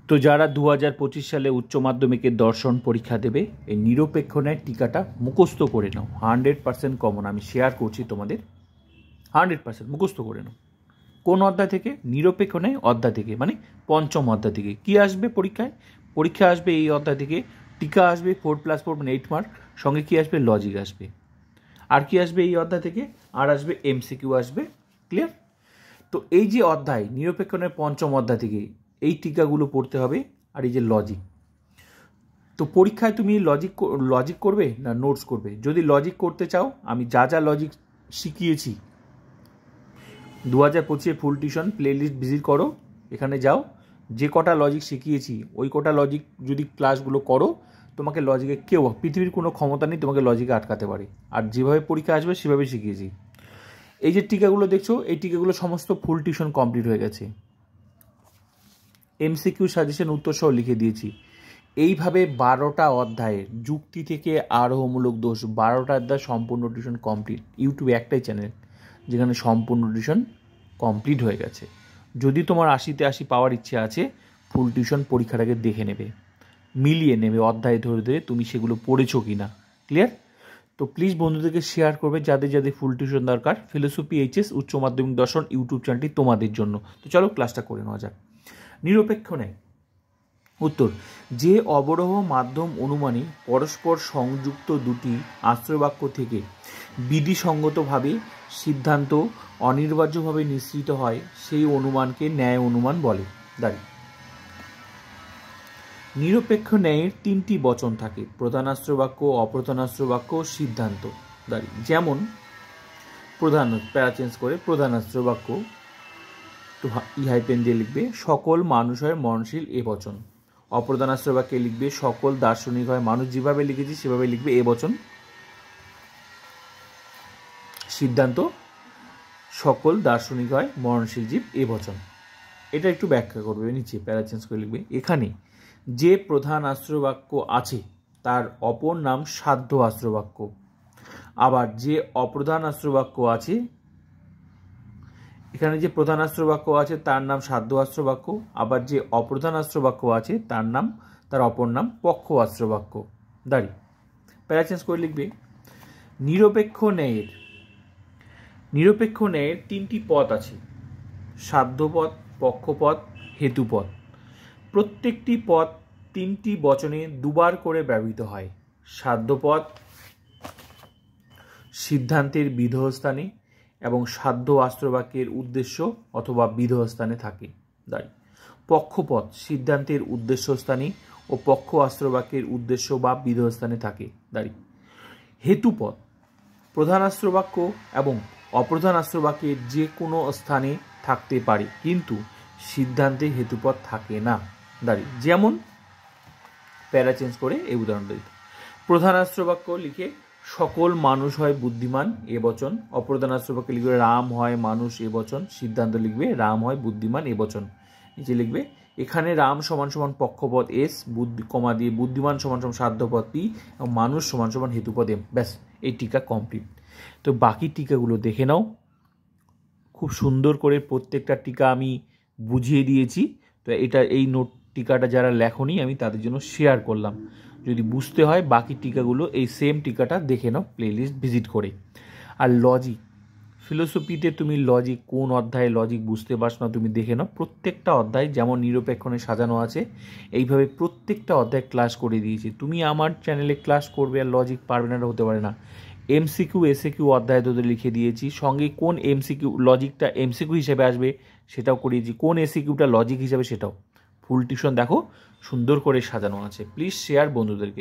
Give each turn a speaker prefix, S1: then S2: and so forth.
S1: তো যারা 2025 সালে উচ্চ মাধ্যমিকের দর্শন পরীক্ষা দেবে এই নিরপেক্ষ ন্যায় টিকাটা মুখস্থ করে নাও। 100% কমন, আমি শেয়ার করছি তোমাদের। 100% মুখস্থ করে নাও। কোন অধ্যায় থেকে? নিরপেক্ষ ন্যায় অধ্যায় থেকে, মানে পঞ্চম অধ্যায় থেকে। কি আসবে পরীক্ষায়? পরীক্ষা আসবে এই অধ্যায় থেকে টিকা আসবে 4+4 মানে 8 মার্ক, সঙ্গে কি আসবে? লজিক আসবে। আর কি আসবে এই অধ্যায় থেকে? আর আসবে এমসিকিউ আসবে। ক্লিয়ার? তো এই যে অধ্যায় নিরপেক্ষ ন্যায় পঞ্চম অধ্যায় থেকে এই টিকাগুলো পড়তে হবে। আর এই যে লজিক, তো পরীক্ষায় তুমি লজিক করবে না নোটস করবে? যদি লজিক করতে চাও, আমি যা যা লজিক শিখিয়েছি 2025 ফুল টিউশন প্লেলিস্ট ভিজিট করো, এখানে যাও, যে কটা লজিক শিখিয়েছি ওই কটা লজিক যদি ক্লাসগুলো করো, তোমাকে লজিকে কেউ, পৃথিবীর কোনো ক্ষমতা নেই তোমাকে লজিকে আটকাতে পারে। আর যেভাবে পরীক্ষা আসবে সেভাবে শিখিয়েছি। এই যে টিকাগুলো দেখছো, এই টিকাগুলো সমস্ত ফুল টিউশন কমপ্লিট হয়ে গেছে। এমসিকিউ সাজেশন উত্তর সহ লিখে দিয়েছি। এইভাবে 12টা অধ্যায়ের যুক্তি থেকে আরোহমূলক দোষ 12টা অধ্যায় সম্পূর্ণ টিউশন কমপ্লিট। ইউটিউবে একটাই চ্যানেল যেখানে সম্পূর্ণ টিউশন কমপ্লিট হয়ে গেছে। যদি তোমার 80-তে 80 পাওয়ার ইচ্ছে আছে, ফুল টিউশন পরীক্ষার আগে দেখে নেবে, মিলিয়ে নেবে অধ্যায় ধরে ধরে তুমি সেগুলো পড়েছো কি না। ক্লিয়ার? তো প্লিজ বন্ধুদেরকে শেয়ার করবে যাদের যাদের ফুল টিউশন দরকার। ফিলোসফি এইচএস উচ্চ মাধ্যমিক দর্শন ইউটিউব চ্যানেলটি তোমাদের জন্য। তো চলো ক্লাসটা করে নেওয়া যাক। নিরপেক্ষ ন্যায় উত্তর: যে অবরোহ মাধ্যম অনুমানে পরস্পর সংযুক্ত দুটি আশ্রয়বাক্য থেকে বিধিসঙ্গতভাবে সিদ্ধান্ত অনিবার্যভাবে নিঃসৃত হয় সেই অনুমানকে ন্যায় অনুমান বলে। দাঁড়ি নিরপেক্ষ ন্যায়ের 3টি বচন থাকে: প্রধানাশ্রয়বাক্য, অপ্রধানাশ্রয়বাক্য, সিদ্ধান্ত। দাঁড়ি যেমন প্রধান, প্যারা চেঞ্জ করে প্রধানাশ্রয়বাক্য তো হাইপেন দিয়ে লিখবে সকল মানুষ হয় মরণশীল এ বচন। অপ্রধানাশ্রয় বাক্যে লিখবে সকল দার্শনিক হয় মানুষ। যেভাবে লিখেছি সেভাবে লিখবে এ বচন। সিদ্ধান্ত সকল দার্শনিক হয় মরণশীল জীব এ বচন। এটা একটু ব্যাখ্যা করবে, নিচে প্যারা চেঞ্জ করে লিখবে এখানে যে প্রধান আশ্রয় বাক্য আছে তার অপর নাম সাধ্য আশ্রয় বাক্য। আবার যে অপ্রধান আশ্রয় বাক্য আছে, এখানে যে প্রধান আশ্রয় বাক্য আছে তার নাম সাধ্য আশ্রয় বাক্য। আবার যে অপ্রধান আশ্রয় বাক্য আছে তার অপর নাম পক্ষ আশ্রয় বাক্য। দাঁড়ি প্যারা চেঞ্জ করে লিখবে নিরপেক্ষ ন্যায়ের 3টি পদ আছে: সাধ্যপদ, পক্ষপদ, হেতুপদ। প্রত্যেকটি পদ 3টি বচনে দুবার করে ব্যবহৃত হয়। সাধ্যপদ সিদ্ধান্তের বিধেয়স্থানে এবং সাধ্য আশ্রয়বাক্যের উদ্দেশ্য অথবা বিধেয়স্থানে থাকে। দাঁড়ি পক্ষপদ সিদ্ধান্তের উদ্দেশ্যস্থানে ও পক্ষ আশ্রয়বাক্যের উদ্দেশ্য বা বিধেয়স্থানে থাকে। দাঁড়ি হেতুপদ প্রধান আশ্রয়বাক্য এবং অপ্রধান আশ্রয়বাক্যের যে কোনো স্থানে থাকতে পারে, কিন্তু সিদ্ধান্তে হেতুপদ থাকে না। দাঁড়ি যেমন প্যারা চেঞ্জ করে এই উদাহরণটা দিতে, প্রধান আশ্রয়বাক্য লিখে সকল মানুষ হয় বুদ্ধিমান এ বচন। অপ্রধান আশ্রয়বাক্যে লিখবে রাম হয় মানুষ এ বচন। সিদ্ধান্ত লিখবে রাম হয় বুদ্ধিমান এ বচন। নিচে লিখবে এখানে রাম সমান সমান পক্ষপদ এস, কমা দিয়ে বুদ্ধিমান সমান সমান সাধ্যপদ পি এবং মানুষ সমান সমান হেতুপদ এম। ব্যাস, এই টিকা কমপ্লিট। তো বাকি টিকাগুলো দেখে নাও। খুব সুন্দর করে প্রত্যেকটা টিকা আমি বুঝিয়ে দিয়েছি। তো এই নোট টিকাটা যারা লেখনি আমি তাদের জন্য শেয়ার করলাম। যদি বুঝতে হয় বাকি টিকাগুলো এই সেম টিকাটা দেখে নাও প্লেলিস্ট ভিজিট করে। আর লজিক, ফিলোসফিতে তুমি লজিক কোন অধ্যায়ে লজিক বুঝতে পারছো না তুমি দেখে নাও। প্রত্যেকটা অধ্যায় যেমন নিরপেক্ষণে সাজানো আছে এইভাবে প্রত্যেকটা অধ্যায় ক্লাস করে দিয়েছি। তুমি আমার চ্যানেলে ক্লাস করবে আর লজিক পারবে না, হতে পারে না। এমসিকিউ এসএকিউ অধ্যায় তোদের লিখে দিয়েছি, সঙ্গে কোন এমসিকিউ লজিকটা এমসিকিউ হিসেবে আসবে সেটাও করিয়েছি, কোন এসিকিউটা লজিক হিসেবে সেটাও। ফুল টিউশন দেখো সুন্দর করে সাজানো আছে। প্লিজ শেয়ার বন্ধুদেরকে।